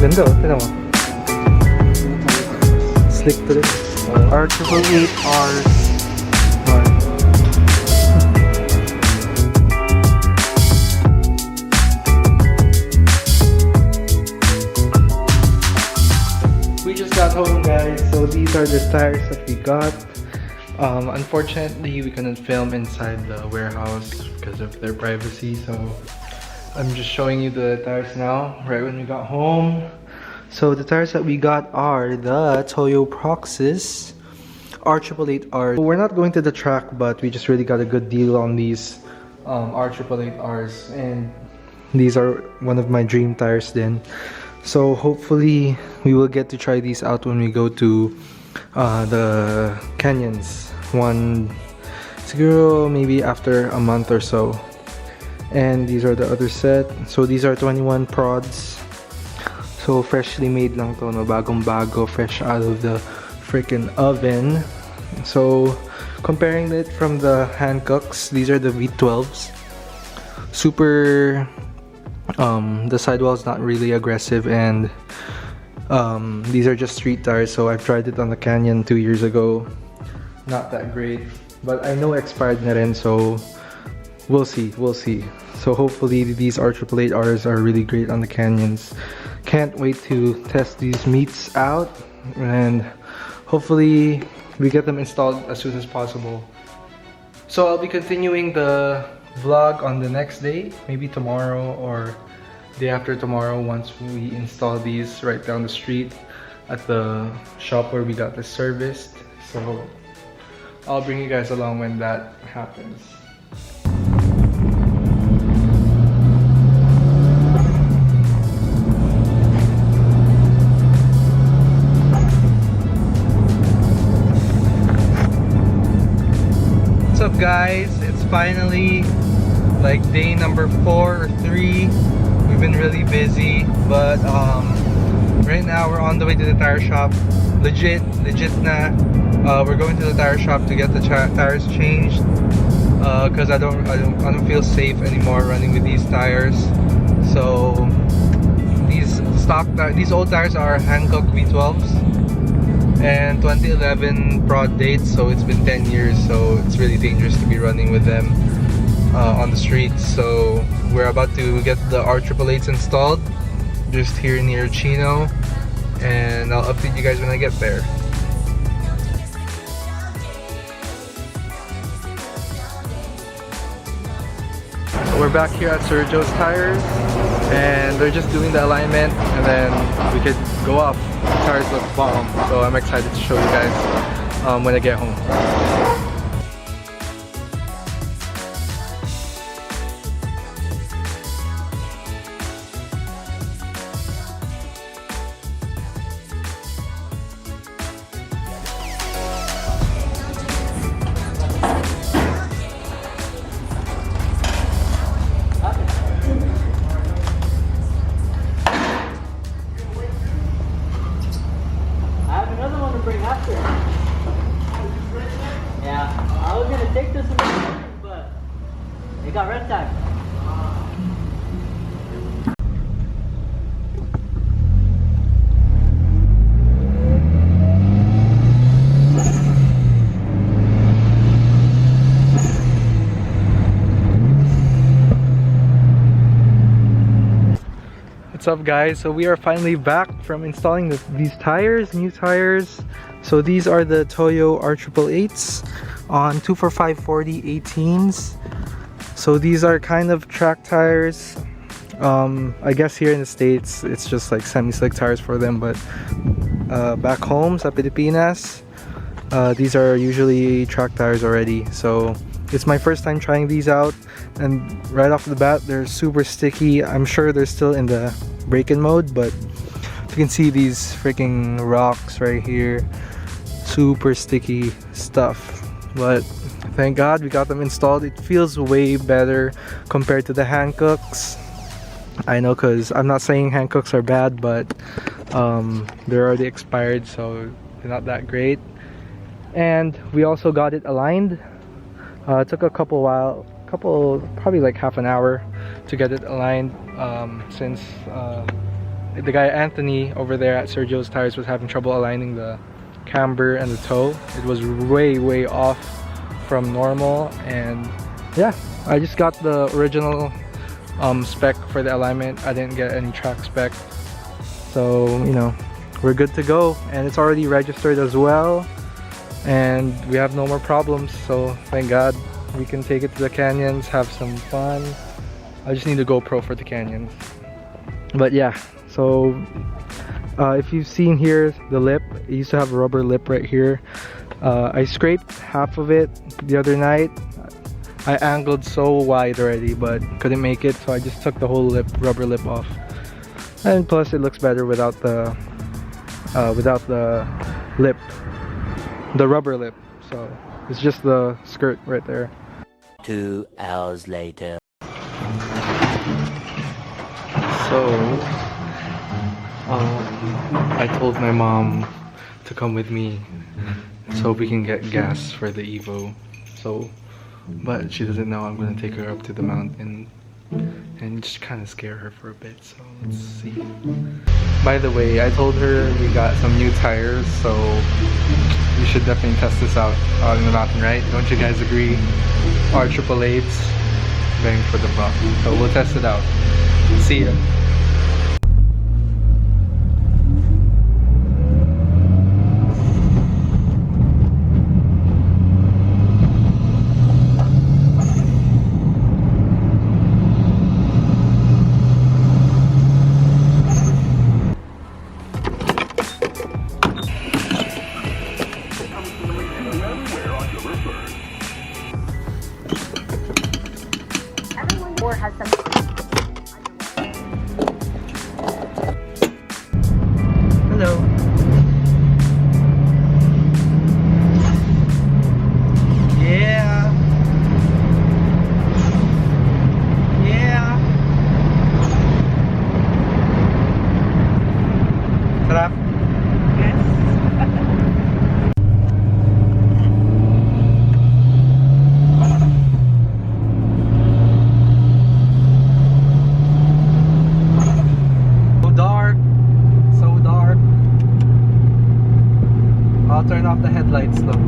Ganda oh, tignan mo. Slick to this. R888Rs. We just got home, guys, so these are the tires that we got. Unfortunately, we couldn't film inside the warehouse because of their privacy, so I'm just showing you the tires now, right when we got home. So the tires that we got are the Toyo Proxys R888R. We're not going to the track, but we just really got a good deal on these R888Rs, and these are one of my dream tires then. So hopefully we will get to try these out when we go to the canyons maybe after a month or so. And these are the other set. So these are 21 prods. So freshly made lang to, no? Bagong bago, fresh out of the freaking oven. So comparing it from the Hancocks, these are the V12s. Super the sidewall is not really aggressive, and these are just street tires. So I've tried it on the Canyon 2 years ago. Not that great, but I know expired na rin, so we'll see. So hopefully these R888Rs are really great on the canyons. Can't wait to test these meats out, and hopefully we get them installed as soon as possible. So I'll be continuing the vlog on the next day, maybe tomorrow or day after tomorrow, once we install these right down the street at the shop where we got this serviced. So I'll bring you guys along when that happens. What's up, guys? It's finally like day number 4 or 3. We've been really busy, but right now we're on the way to the tire shop. Legit na. We're going to the tire shop to get the tires changed because I don't feel safe anymore running with these tires. So these old tires are Hankook V12s and 2011 prod dates, so it's been 10 years, so it's really dangerous to be running with them on the streets. So we're about to get the R888s installed just here near Chino, and I'll update you guys when I get there. We're back here at Sergio's Tires, and they're just doing the alignment, and then we could go off. The tires look bomb, so I'm excited to show you guys when I get home. Yeah, I was gonna take this one, but it got red tag. What's up, guys? So we are finally back from installing these tires, new tires. So these are the Toyo R888s on 245/40 18s. So these are kind of track tires. I guess here in the States it's just like semi-slick tires for them, but back home sa Pilipinas, these are usually track tires already. So it's my first time trying these out, and right off the bat they're super sticky. I'm sure they're still in the break-in mode, but you can see these freaking rocks right here, super sticky stuff. But thank God we got them installed. It feels way better compared to the Hancocks. I know, because I'm not saying Hancocks are bad, but they're already expired, so they're not that great. And we also got it aligned. It took a probably like half an hour to get it aligned, since the guy Anthony over there at Sergio's Tires was having trouble aligning the camber and the toe. It was way off from normal, and yeah, I just got the original spec for the alignment. I didn't get any track spec, so you know, we're good to go, and it's already registered as well, and we have no more problems. So thank God, we can take it to the canyons, have some fun. I just need a GoPro for the canyons. But yeah, so if you've seen here, the lip, it used to have a rubber lip right here. I scraped half of it the other night. I angled so wide already, but couldn't make it, so I just took the whole rubber lip off. And plus, it looks better without the lip, the rubber lip. So it's just the skirt right there. 2 hours later. So I told my mom to come with me so we can get gas for the Evo. So, but she doesn't know I'm gonna take her up to the mountain and just kind of scare her for a bit. So let's see. By the way, I told her we got some new tires, so we should definitely test this out in the mountain, right? Don't you guys agree? Our 888s, bang for the buck. So we'll test it out. See ya. Or has some. Hello. Yeah. Yeah. Sarap. Yes. I'll turn off the headlights though.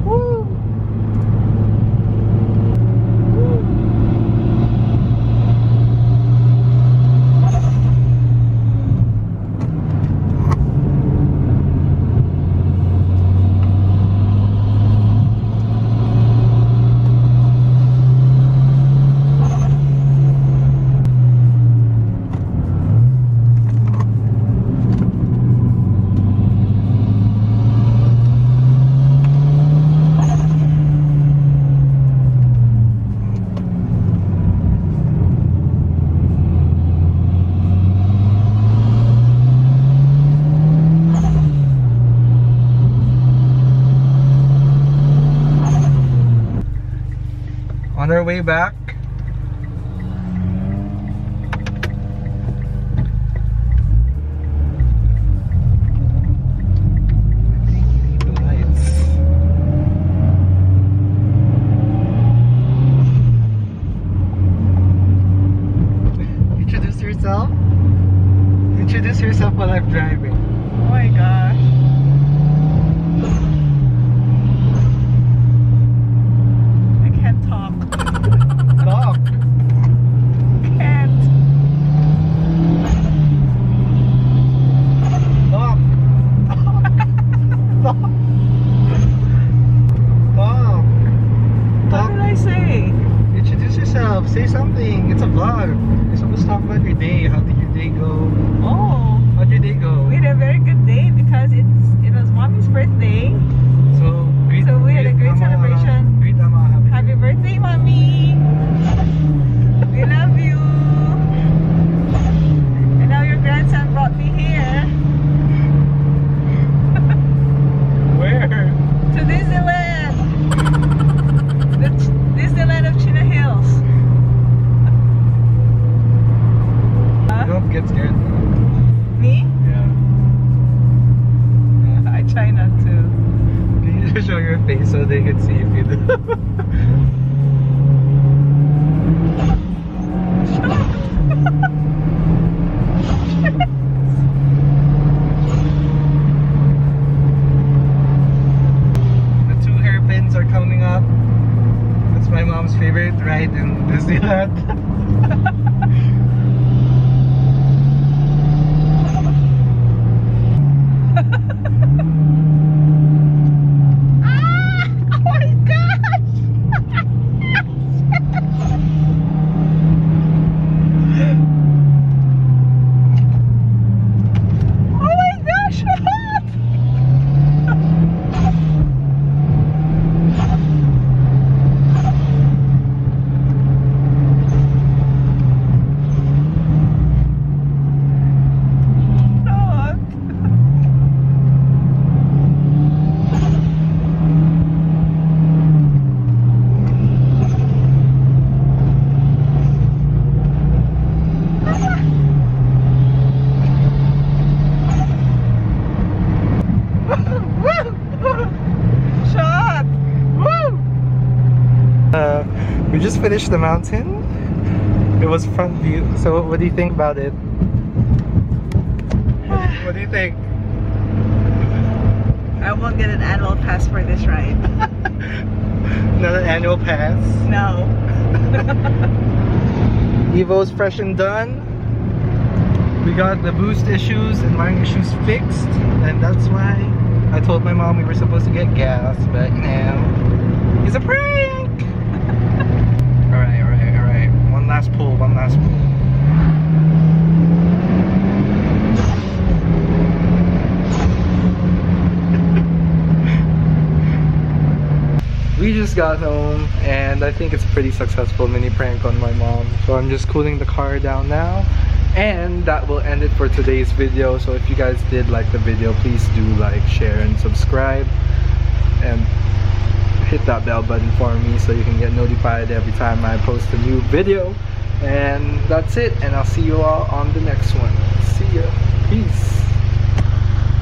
Woo! On our way back, the lights. Introduce yourself. Introduce yourself while I'm driving. Oh my gosh. Talk. Can't. Talk. Talk. Talk. What did I say? Introduce yourself. Say something. It's a vlog. You're supposed to talk about your day. How did your day go? Oh, How'd your day go? we had a very good day because it was Mommy's birthday. So we had a great celebration. Great Mama. Happy birthday, Mommy! We love you! And now your grandson brought me here. Where? To Disneyland! The Disneyland of Chino Hills. Don't get scared. Me? Yeah. I try not to. Can you just show your face so they can see if you do? just finished the mountain. It was front view. So what do you think about it? What do you think? I won't get an annual pass for this ride. Not an annual pass. No. Evo's fresh and done. We got the boost issues and wiring issues fixed, and that's why I told my mom we were supposed to get gas, but now it's a prank! Alright. One last pull. We just got home, and I think it's a pretty successful mini prank on my mom. So I'm just cooling the car down now, and that will end it for today's video. So if you guys did like the video, please do like, share, and subscribe, and hit that bell button for me so you can get notified every time I post a new video. And that's it, and I'll see you all on the next one. See ya. Peace.